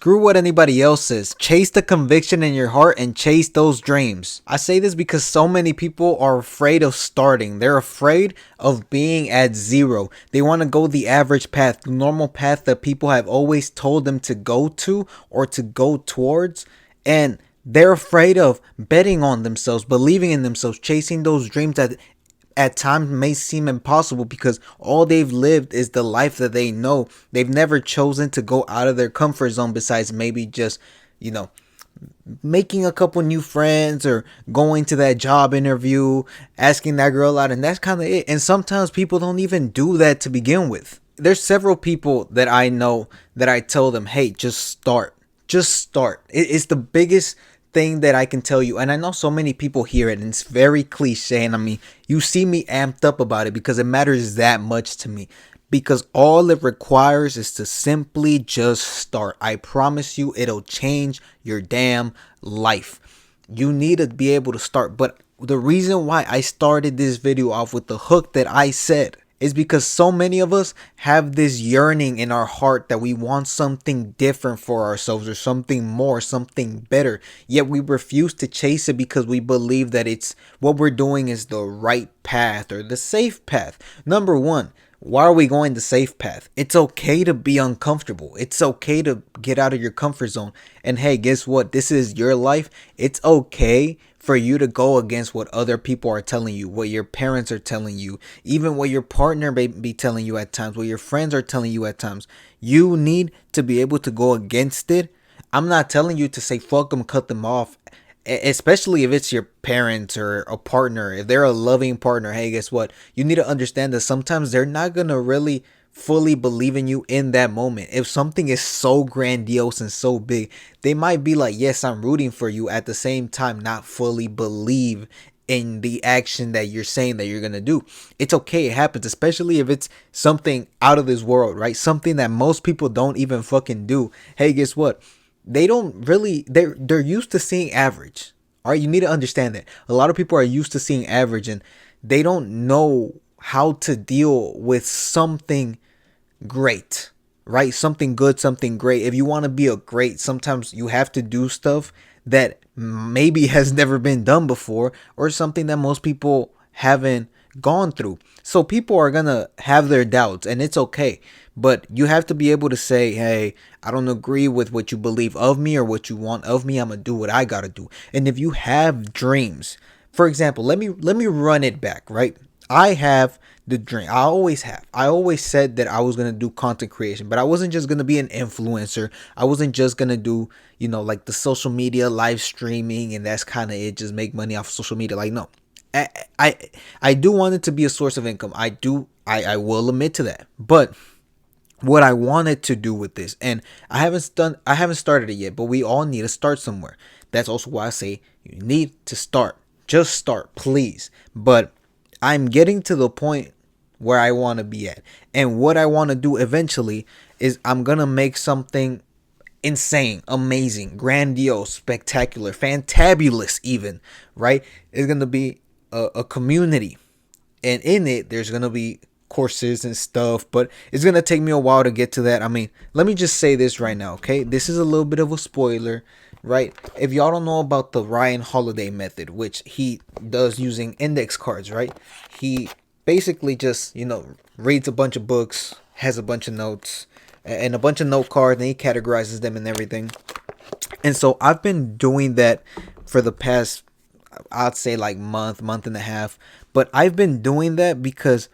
Screw what anybody else says. Chase the conviction in your heart and chase those dreams. I say this because so many people are afraid of starting. They're afraid of being at zero. They want to go the average path, the normal path that people have always told them to go to or to go towards. And they're afraid of betting on themselves, believing in themselves, chasing those dreams that at times may seem impossible because all they've lived is the life that they know. They've never chosen to go out of their comfort zone besides maybe just, you know, making a couple new friends or going to that job interview, asking that girl out, and that's kind of it. And sometimes people don't even do that to begin with. There's several people that I know that I tell them, hey, just start. Just start. It's the biggest thing that I can tell you, and I know so many people hear it and it's very cliche, and I mean, you see me amped up about it because it matters that much to me, because all it requires is to simply just start. I promise you it'll change your damn life. You need to be able to start. But the reason why I started this video off with the hook that I said is because so many of us have this yearning in our heart that we want something different for ourselves or something more, something better. Yet we refuse to chase it because we believe that it's what we're doing is the right path or the safe path. Number one, why are we going the safe path? It's okay to be uncomfortable. It's okay to get out of your comfort zone. And hey, guess what? This is your life. It's okay for you to go against what other people are telling you, what your parents are telling you, even what your partner may be telling you at times, what your friends are telling you at times. You need to be able to go against it. I'm not telling you to say fuck them, cut them off, especially if it's your parents or a partner. If they're a loving partner, hey, guess what? You need to understand that sometimes they're not going to really fully believe in you in that moment. If something is so grandiose and so big, they might be like, yes, I'm rooting for you, at the same time not fully believe in the action that you're saying that you're gonna do. It's okay, it happens, especially if it's something out of this world, right? Something that most people don't even fucking do. Hey, guess what? They don't really, they're used to seeing average. All right, you need to understand that a lot of people are used to seeing average, and they don't know how to deal with something great, right? Something good, something great. If you want to be a great, sometimes you have to do stuff that maybe has never been done before, or something that most people haven't gone through. So people are gonna have their doubts, and it's okay. But you have to be able to say, hey, I don't agree with what you believe of me or what you want of me. I'm gonna do what I gotta do. And if you have dreams, for example, let me run it back, right? I have the dream. I always have. I always said that I was going to do content creation, but I wasn't just going to be an influencer. I wasn't just going to do, like the social media live streaming and that's kind of it, just make money off of social media. Like, no. I do want it to be a source of income. I will admit to that. But what I wanted to do with this, and I haven't started it yet, but we all need to start somewhere. That's also why I say you need to start. Just start, please. But I'm getting to the point where I want to be at. And what I want to do eventually is I'm going to make something insane, amazing, grandiose, spectacular, fantabulous even, right? It's going to be a community. And in it, there's going to be courses and stuff, but it's going to take me a while to get to that. I mean, let me just say this right now, okay? This is a little bit of a spoiler, right? If y'all don't know about the Ryan Holiday method, which he does using index cards, right? He basically just, reads a bunch of books, has a bunch of notes, and a bunch of note cards, and he categorizes them and everything. And so I've been doing that for the past, I'd say like month and a half. But I've been doing that because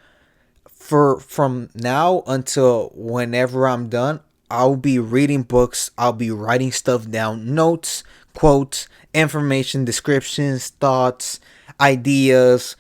from now until whenever I'm done, I'll be reading books, I'll be writing stuff down, notes, quotes, information, descriptions, thoughts, ideas,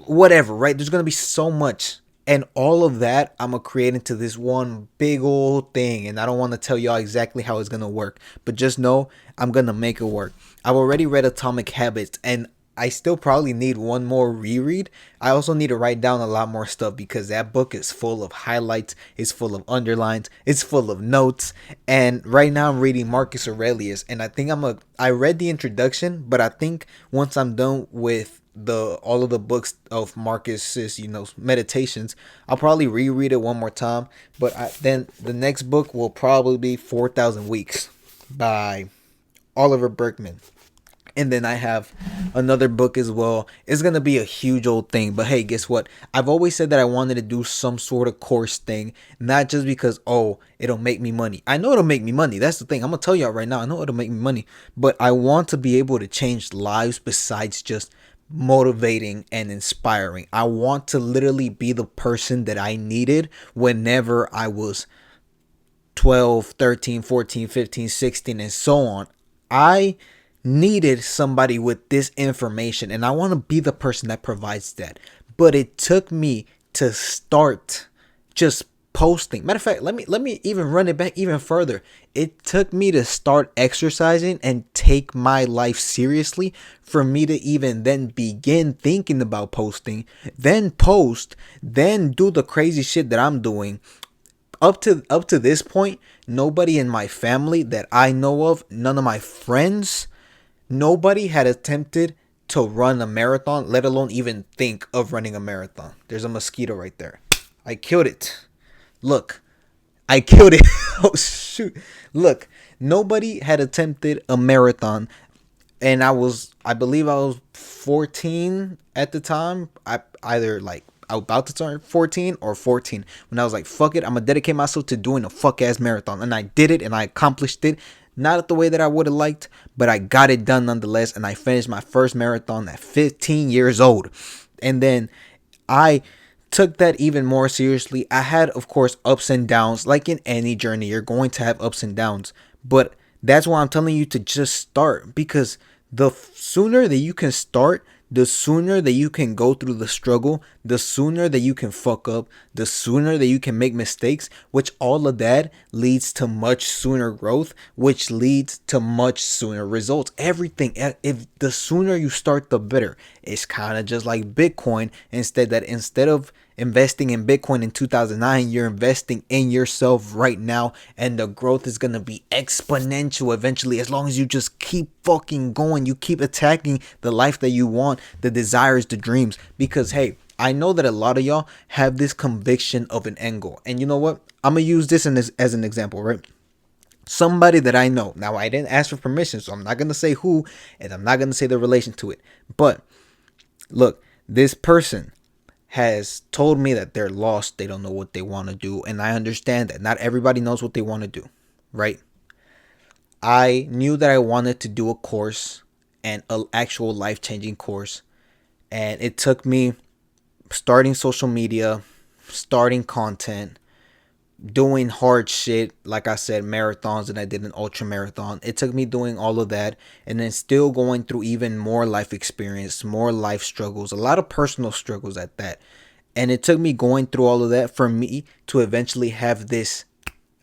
whatever, right? There's going to be so much. And all of that I'm going to create into this one big old thing. And I don't want to tell y'all exactly how it's going to work, but just know I'm going to make it work. I've already read Atomic Habits, and I still probably need one more reread. I also need to write down a lot more stuff because that book is full of highlights, it's full of underlines, it's full of notes. And right now I'm reading Marcus Aurelius, and I think I read the introduction, but I think once I'm done with the all of the books of Marcus's, meditations. I'll probably reread it one more time, but then the next book will probably be 4,000 Weeks by Oliver Berkman. And then I have another book as well. It's going to be a huge old thing. But hey, guess what? I've always said that I wanted to do some sort of course thing. Not just because, oh, it'll make me money. I know it'll make me money. That's the thing. I'm going to tell y'all right now. I know it'll make me money. But I want to be able to change lives besides just motivating and inspiring. I want to literally be the person that I needed whenever I was 12, 13, 14, 15, 16, and so on. I needed somebody with this information, and I want to be the person that provides that. But it took me to start just posting. Matter of fact, let me even run it back even further. It took me to start exercising and take my life seriously for me to even then begin thinking about posting, then post, then do the crazy shit that I'm doing. Up to this point, nobody in my family that I know of, none of my friends, nobody had attempted to run a marathon, let alone even think of running a marathon. There's a mosquito right there. I killed it. Look, I killed it. Oh, shoot. Look, nobody had attempted a marathon. And I believe I was 14 at the time. I was about to turn 14 or 14 when I was like, fuck it, I'm gonna dedicate myself to doing a fuck ass marathon. And I did it and I accomplished it. Not the way that I would have liked, but I got it done nonetheless. And I finished my first marathon at 15 years old. And then I took that even more seriously. I had, of course, ups and downs. Like in any journey, you're going to have ups and downs. But that's why I'm telling you to just start. Because the sooner that you can start, the sooner that you can go through the struggle, the sooner that you can fuck up, the sooner that you can make mistakes, which all of that leads to much sooner growth, which leads to much sooner results. Everything, if the sooner you start, the better. It's kind of just like Bitcoin. Instead of investing in Bitcoin in 2009, you're investing in yourself right now, and the growth is going to be exponential eventually, as long as you just keep fucking going. You keep attacking the life that you want, the desires, the dreams. Because hey, I know that a lot of y'all have this conviction of an end goal. And you know what? I'm going to use this as an example, right? Somebody that I know. Now, I didn't ask for permission, so I'm not going to say who, and I'm not going to say the relation to it. But look, this person has told me that they're lost. They don't know what they want to do. And I understand that not everybody knows what they want to do, right? I knew that I wanted to do a course, and an actual life-changing course. And it took me starting social media, starting content, doing hard shit, like I said, marathons, and I did an ultra marathon. It took me doing all of that, and then still going through even more life experience, more life struggles, a lot of personal struggles at that. And it took me going through all of that for me to eventually have this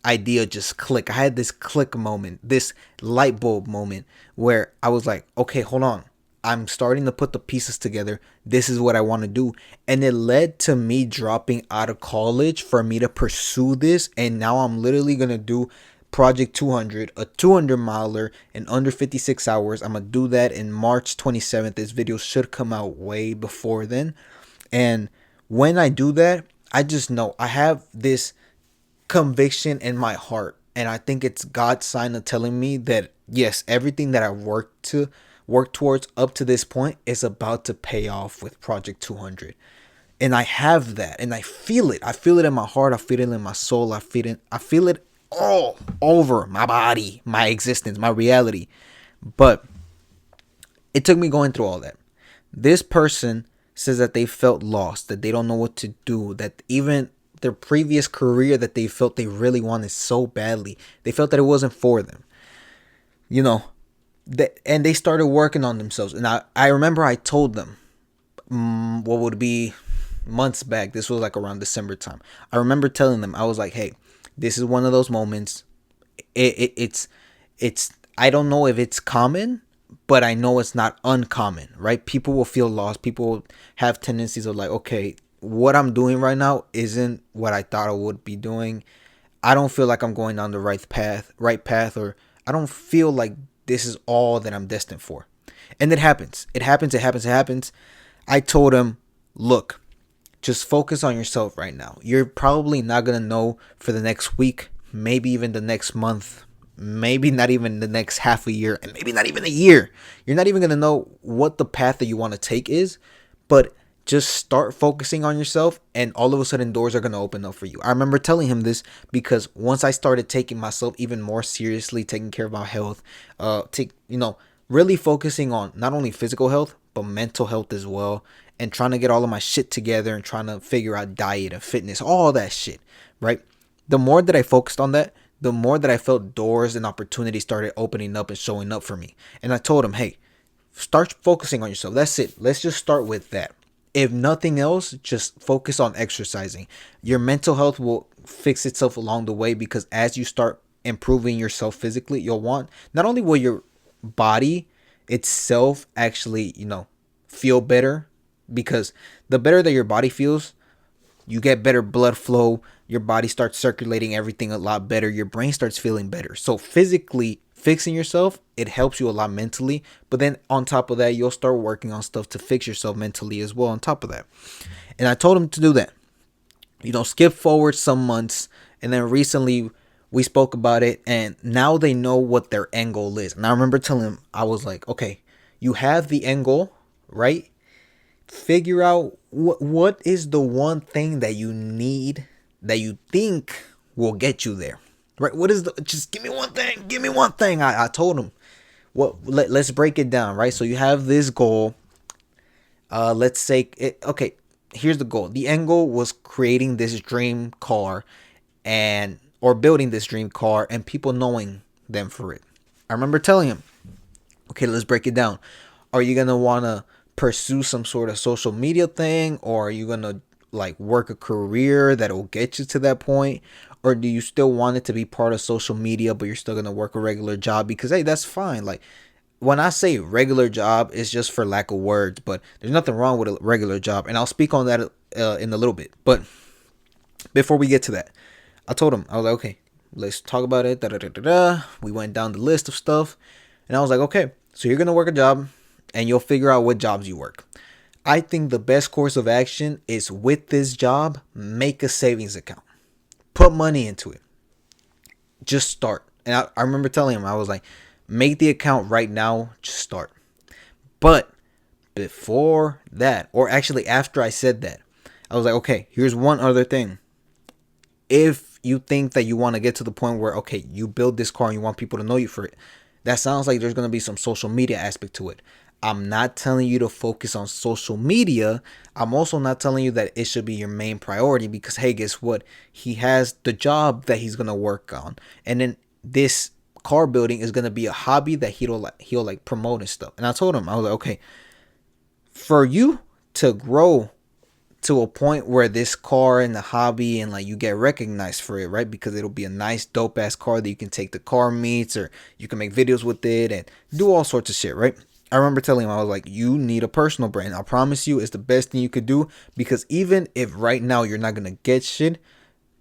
idea just click. I had this click moment, this light bulb moment where I was like, okay, hold on. I'm starting to put the pieces together. This is what I want to do. And it led to me dropping out of college for me to pursue this. And now I'm literally going to do Project 200, a 200 miler in under 56 hours. I'm going to do that in March 27th. This video should come out way before then. And when I do that, I just know I have this conviction in my heart. And I think it's God's sign of telling me that, yes, everything that I work towards up to this point is about to pay off with Project 200. And I have that, and I feel it. I feel it in my heart. I feel it in my soul. I feel it all over my body, my existence, my reality. But it took me going through all that. This person says that they felt lost, that they don't know what to do, that even their previous career that they felt they really wanted so badly, they felt that it wasn't for them. And they started working on themselves. And I remember I told them, what would be months back, this was like around December time. I remember telling them, I was like, hey, this is one of those moments. It's I don't know if it's common, but I know it's not uncommon, right? People will feel lost. People have tendencies of like, okay, what I'm doing right now isn't what I thought I would be doing. I don't feel like I'm going down the right path, or I don't feel like this is all that I'm destined for. And it happens. It happens. I told him, look, just focus on yourself right now. You're probably not going to know for the next week, maybe even the next month, maybe not even the next half a year, and maybe not even a year. You're not even going to know what the path that you want to take is, but just start focusing on yourself, and all of a sudden doors are going to open up for you. I remember telling him this because once I started taking myself even more seriously, taking care of my health, really focusing on not only physical health but mental health as well, and trying to get all of my shit together and trying to figure out diet and fitness, all that shit, right? The more that I focused on that, the more that I felt doors and opportunities started opening up and showing up for me. And I told him, hey, start focusing on yourself. That's it. Let's just start with that. If nothing else, just focus on exercising. Your mental health will fix itself along the way, because as you start improving yourself physically, you'll want, not only will your body itself actually, feel better, because the better that your body feels, you get better blood flow, your body starts circulating everything a lot better, your brain starts feeling better. So physically fixing yourself, it helps you a lot mentally, but then on top of that, you'll start working on stuff to fix yourself mentally as well on top of that. And I told him to do that. Skip forward some months, and then recently we spoke about it, and now they know what their end goal is. And I remember telling him, I was like, okay, you have the end goal, right? Figure out what is the one thing that you need, that you think will get you there, right? Just give me one thing. I told him, let's break it down, right? So you have this goal. Let's say it. Okay, here's the goal. The end goal was creating this dream car, or building this dream car, and people knowing them for it. I remember telling him, okay, let's break it down. Are you gonna wanna pursue some sort of social media thing, or are you gonna work a career that'll get you to that point, or do you still want it to be part of social media but you're still gonna work a regular job? Because hey, that's fine. Like, when I say regular job, it's just for lack of words, but there's nothing wrong with a regular job, and I'll speak on that in a little bit. But before we get to that, I told him, I was like, okay, let's talk about it. We went down the list of stuff, and I was like, okay, so you're gonna work a job, and you'll figure out what jobs you work. I think the best course of action is, with this job, make a savings account. Put money into it. Just start. And I remember telling him, I was like, make the account right now. Just start. But before that, or actually after I said that, I was like, okay, here's one other thing. If you think that you want to get to the point where, okay, you build this car and you want people to know you for it, that sounds like there's going to be some social media aspect to it. I'm not telling you to focus on social media. I'm also not telling you that it should be your main priority, because hey, guess what? He has the job that he's going to work on. And then this car building is going to be a hobby that he'll promote and stuff. And I told him, I was like, okay, for you to grow to a point where this car and the hobby and you get recognized for it, right? Because it'll be a nice dope ass car that you can take to car meets, or you can make videos with it and do all sorts of shit, right? I remember telling him, I was like, you need a personal brand. I promise you, it's the best thing you could do, because even if right now you're not going to get shit,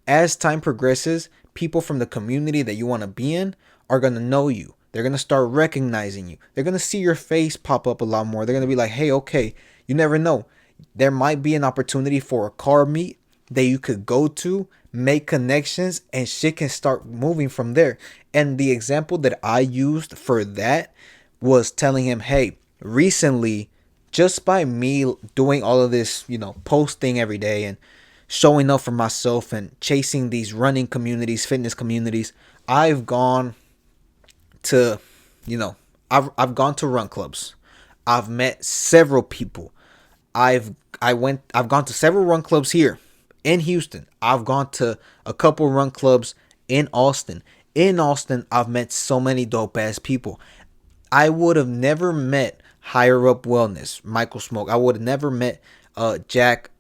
as time progresses, people from the community that you want to be in are going to know you. They're going to start recognizing you. They're going to see your face pop up a lot more. They're going to be like, hey, okay, you never know. There might be an opportunity for a car meet that you could go to, make connections, and shit can start moving from there. And the example that I used for that was telling him, hey, recently, just by me doing all of this, posting every day and showing up for myself and chasing these running communities, fitness communities, I've gone to, I've gone to run clubs. I've met several people. I've gone to several run clubs here in Houston. I've gone to a couple run clubs in Austin. In Austin, I've met so many dope ass people. I would have never met Higher Up Wellness, Michael Smoke. I would have never met Jack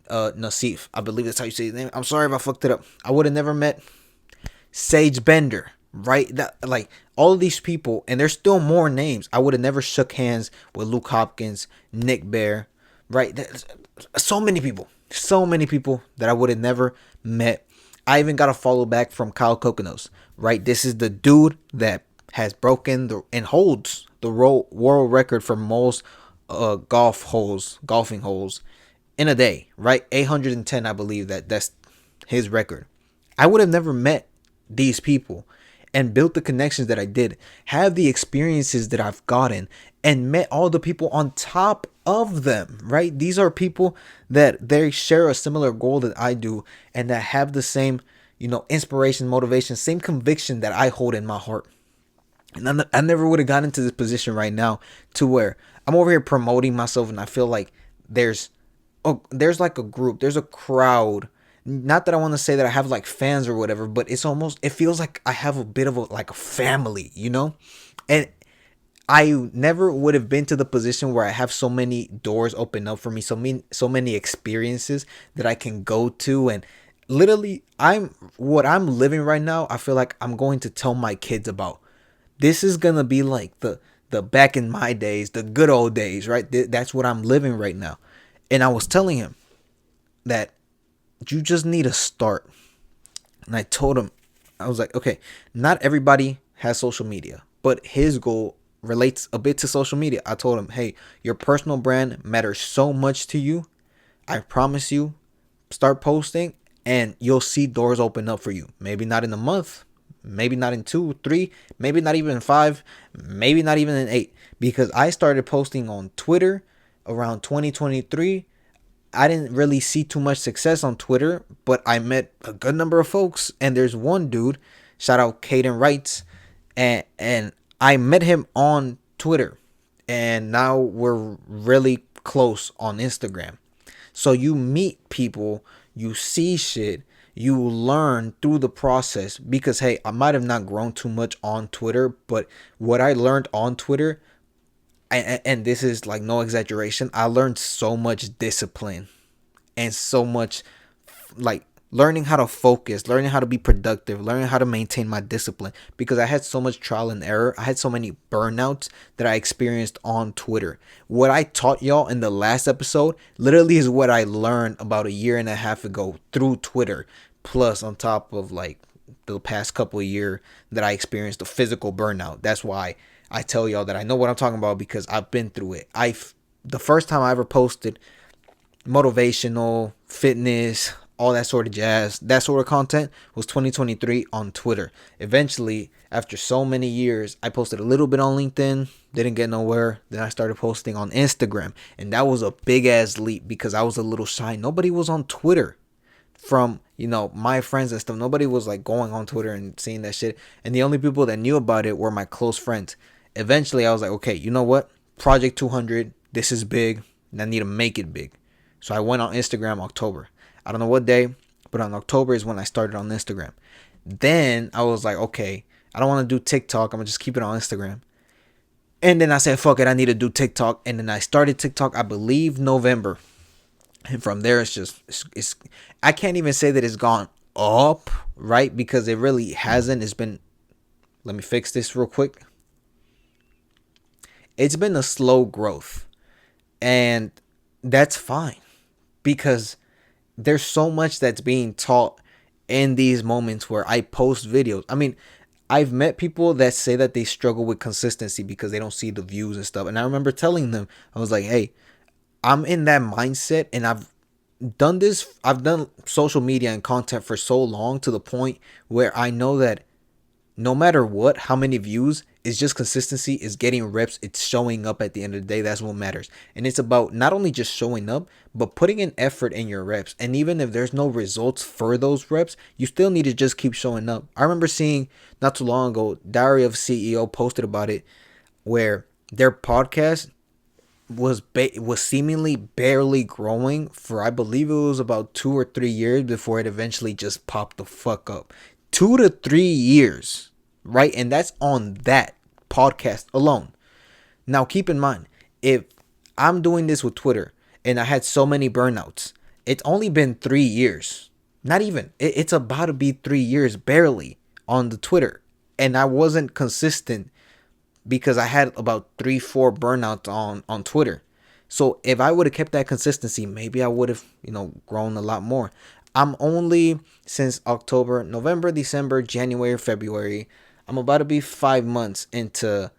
Nassif. I believe that's how you say his name. I'm sorry if I fucked it up. I would have never met Sage Bender, right? All of these people, and there's still more names. I would have never shook hands with Luke Hopkins, Nick Bear, right? So many people that I would have never met. I even got a follow back from Kyle Kokonos, right? This is the dude that has broken and holds the world record for most golfing holes in a day, right? 810, I believe that's his record. I would have never met these people and built the connections that I did, have the experiences that I've gotten, and met all the people on top of them, right? These are people that they share a similar goal that I do and that have the same, inspiration, motivation, same conviction that I hold in my heart. And I never would have gotten into this position right now to where I'm over here promoting myself and I feel like there's there's like a group, there's a crowd. Not that I want to say that I have like fans or whatever, but it feels like I have a bit of like a family, And I never would have been to the position where I have so many doors open up for me, so many experiences that I can go to, and literally what I'm living right now, I feel like I'm going to tell my kids about. This is going to be like the back in my days, the good old days, right? That's what I'm living right now. And I was telling him that you just need to start. And I told him, I was like, okay, not everybody has social media, but his goal relates a bit to social media. I told him, hey, your personal brand matters so much to you. I promise you, start posting and you'll see doors open up for you. Maybe not in a month, maybe not in 2, 3, maybe not even in 5, maybe not even in 8. Because I started posting on Twitter around 2023. I didn't really see too much success on Twitter, but I met a good number of folks. And there's one dude, shout out Caden Wrights, and I met him on Twitter, and now we're really close on Instagram. So you meet people, you see shit, you learn through the process. Because hey, I might have not grown too much on Twitter, but what I learned on Twitter, and this is like no exaggeration, I learned so much discipline and so much like learning how to focus, learning how to be productive, learning how to maintain my discipline, because I had so much trial and error. I had so many burnouts that I experienced on Twitter. What I taught y'all in the last episode literally is what I learned about a year and a half ago through Twitter, plus on top of like the past couple of years that I experienced a physical burnout. That's why I tell y'all that I know what I'm talking about, because I've been through it. The first time I ever posted motivational, fitness, all that sort of jazz, that sort of content was 2023 on Twitter. Eventually, after so many years, I posted a little bit on LinkedIn, didn't get nowhere. Then I started posting on Instagram, and that was a big ass leap because I was a little shy. Nobody was on Twitter from, my friends and stuff. Nobody was like going on Twitter and seeing that shit. And the only people that knew about it were my close friends. Eventually, I was like, okay, you know what? Project 200, this is big, and I need to make it big. So I went on Instagram October. I don't know what day, but on October is when I started on Instagram. Then I was like, okay, I don't want to do TikTok. I'm going to just keep it on Instagram. And then I said, fuck it, I need to do TikTok. And then I started TikTok, I believe, November. And from there, it's I can't even say that it's gone up, right? Because it really hasn't. It's been, let me fix this real quick. It's been a slow growth. And that's fine, because there's so much that's being taught in these moments where I post videos. I mean, I've met people that say that they struggle with consistency because they don't see the views and stuff. And I remember telling them, I was like, hey, I'm in that mindset, and I've done social media and content for so long to the point where I know that no matter what, how many views, it's just consistency, is getting reps, it's showing up at the end of the day. That's what matters. And it's about not only just showing up, but putting in effort in your reps. And even if there's no results for those reps, you still need to just keep showing up. I remember seeing not too long ago, Diary of CEO posted about it, where their podcast was seemingly barely growing for, I believe it was about 2 or 3 years before it eventually just popped the fuck up. 2 to 3 years, right? And that's on that podcast alone. Now, keep in mind, if I'm doing this with Twitter and I had so many burnouts, it's only been 3 years. Not even. It's about to be 3 years barely on the Twitter. And I wasn't consistent because I had about 3-4 burnouts on Twitter. So if I would have kept that consistency, maybe I would have, grown a lot more. I'm only, since October, November, December, January, February, I'm about to be 5 months into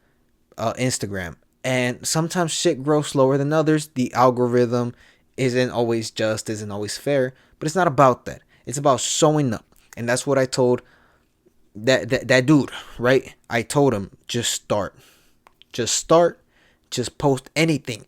Instagram. And sometimes shit grows slower than others. The algorithm isn't always fair, but it's not about that. It's about showing up. And that's what I told that dude, right? I told him, just start. Just start. Just post anything.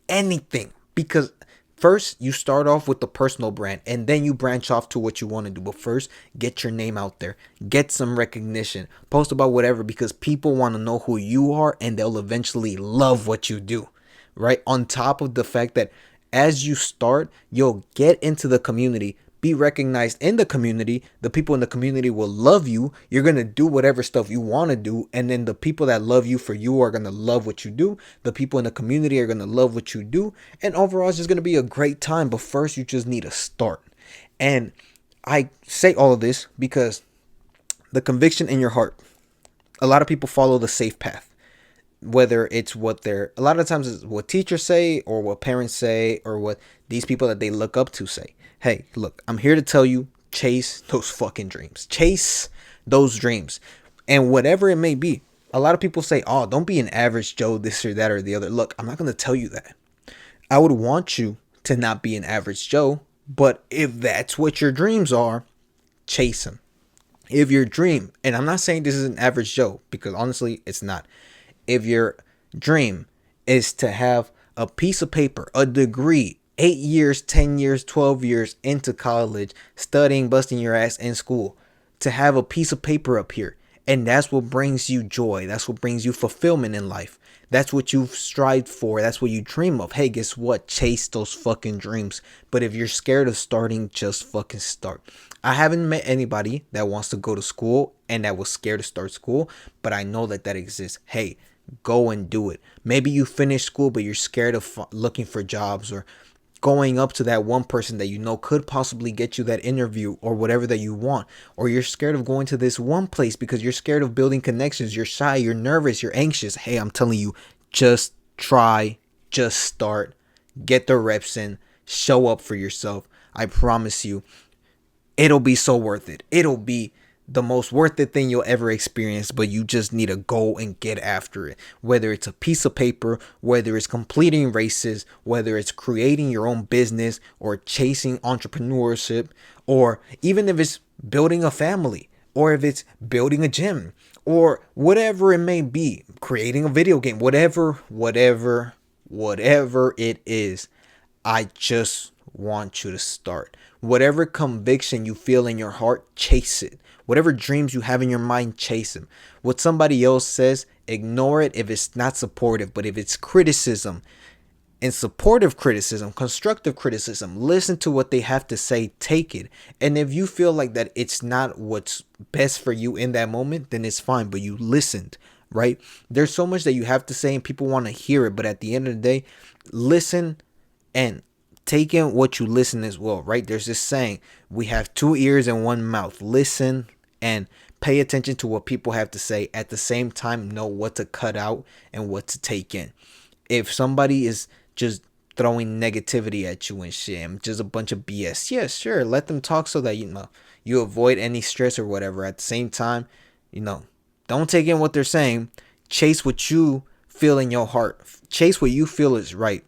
Because first you start off with the personal brand and then you branch off to what you want to do. But first, get your name out there. Get some recognition. Post about whatever, because people want to know who you are and they'll eventually love what you do. Right? On top of the fact that as you start, you'll get into the community, be recognized in the community. The people in the community will love you. You're going to do whatever stuff you want to do. And then the people that love you for you are going to love what you do. The people in the community are going to love what you do. And overall, it's just going to be a great time. But first, you just need to start. And I say all of this because the conviction in your heart, a lot of people follow the safe path. Whether it's a lot of times it's what teachers say or what parents say or what these people that they look up to say. Hey, look, I'm here to tell you, chase those fucking dreams. Chase those dreams. And whatever it may be. A lot of people say, oh, don't be an average Joe, this or that or the other. Look, I'm not going to tell you that. I would want you to not be an average Joe. But if that's what your dreams are, chase them. If your dream, and I'm not saying this is an average Joe, because honestly, it's not. If your dream is to have a piece of paper, a degree, 8 years, 10 years, 12 years into college, studying, busting your ass in school, to have a piece of paper up here, and that's what brings you joy. That's what brings you fulfillment in life. That's what you've strived for. That's what you dream of. Hey, guess what? Chase those fucking dreams. But if you're scared of starting, just fucking start. I haven't met anybody that wants to go to school and that was scared to start school, but I know that exists. Hey, go and do it. Maybe you finish school, but you're scared of looking for jobs or going up to that one person that you know could possibly get you that interview or whatever that you want. Or you're scared of going to this one place because you're scared of building connections. You're shy, you're nervous, you're anxious. Hey, I'm telling you, just try, just start, get the reps in, show up for yourself. I promise you, it'll be so worth it. It'll be the most worth it thing you'll ever experience, but you just need to go and get after it. Whether it's a piece of paper, whether it's completing races, whether it's creating your own business or chasing entrepreneurship, or even if it's building a family, or if it's building a gym, or whatever it may be, creating a video game, whatever it is, I just want you to start. Whatever conviction you feel in your heart, chase it. Whatever dreams you have in your mind, chase them. What somebody else says, ignore it if it's not supportive. But if it's criticism and supportive criticism, constructive criticism, listen to what they have to say, take it. And if you feel like that it's not what's best for you in that moment, then it's fine. But you listened, right? There's so much that you have to say and people want to hear it. But at the end of the day, listen and take in what you listen as well, right? There's this saying, we have 2 ears and 1 mouth. Listen and pay attention to what people have to say. At the same time, know what to cut out and what to take in. If somebody is just throwing negativity at you and shit, and just a bunch of BS, yeah, sure, let them talk so that, you avoid any stress or whatever. At the same time, don't take in what they're saying. Chase what you feel in your heart. Chase what you feel is right.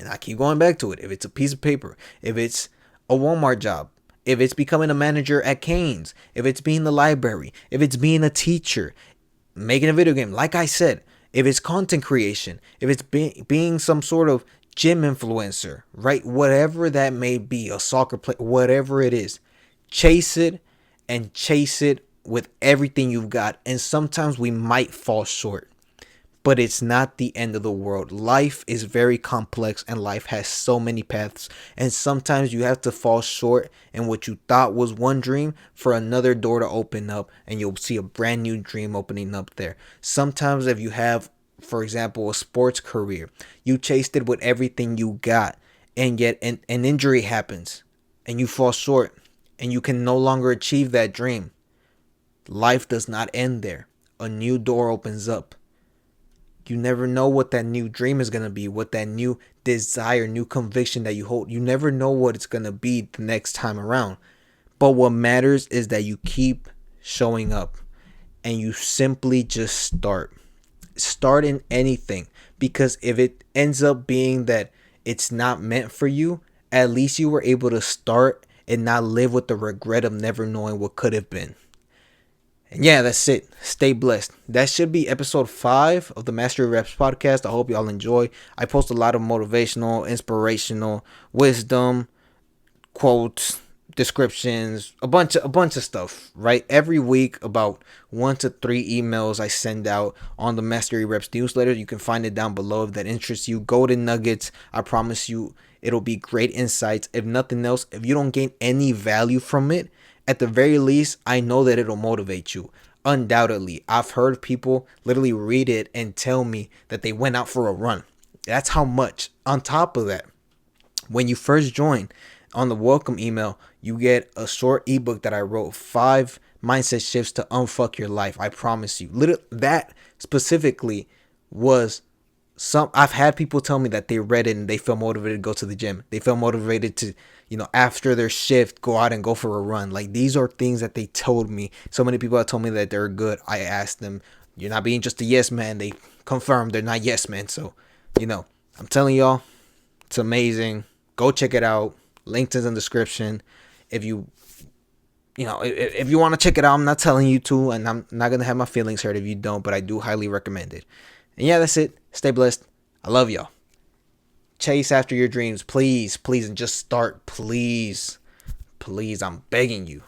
And I keep going back to it. If it's a piece of paper, if it's a Walmart job, if it's becoming a manager at Cane's, if it's being the library, if it's being a teacher, making a video game, like I said, if it's content creation, if it's being some sort of gym influencer, right? Whatever that may be, a soccer player, whatever it is, chase it and chase it with everything you've got. And sometimes we might fall short, but it's not the end of the world. Life is very complex and life has so many paths. And sometimes you have to fall short in what you thought was one dream for another door to open up, and you'll see a brand new dream opening up there. Sometimes if you have, for example, a sports career, you chased it with everything you got, and yet an injury happens and you fall short and you can no longer achieve that dream. Life does not end there. A new door opens up. You never know what that new dream is going to be, what that new desire, new conviction that you hold. You never know what it's going to be the next time around. But what matters is that you keep showing up and you simply just start. start in anything, because if it ends up being that it's not meant for you, at least you were able to start and not live with the regret of never knowing what could have been. And yeah, that's it. Stay blessed. That should be episode 5 of the Mastery Reps podcast. I hope y'all enjoy. I post a lot of motivational, inspirational, wisdom, quotes, descriptions, a bunch of stuff, right? Every week, about 1 to 3 emails I send out on the Mastery Reps newsletter. You can find it down below if that interests you. Golden nuggets. I promise you it'll be great insights. If nothing else, if you don't gain any value from it, at the very least, I know that it'll motivate you. Undoubtedly, I've heard people literally read it and tell me that they went out for a run. That's how much. On top of that, when you first join, on the welcome email, you get a short ebook that I wrote, 5 mindset shifts to unfuck your life. I promise you. That specifically was I've had people tell me that they read it and they feel motivated to go to the gym. They feel motivated to, after their shift, go out and go for a run. Like, these are things that they told me. So many people have told me that they're good. I asked them, you're not being just a yes man. They confirmed they're not yes men. So, I'm telling y'all, it's amazing. Go check it out. Link is in the description. If you if you want to check it out, I'm not telling you to, and I'm not gonna have my feelings hurt if you don't, but I do highly recommend it. And yeah, that's it. Stay blessed. I love y'all. Chase after your dreams, please, and just start, please, I'm begging you.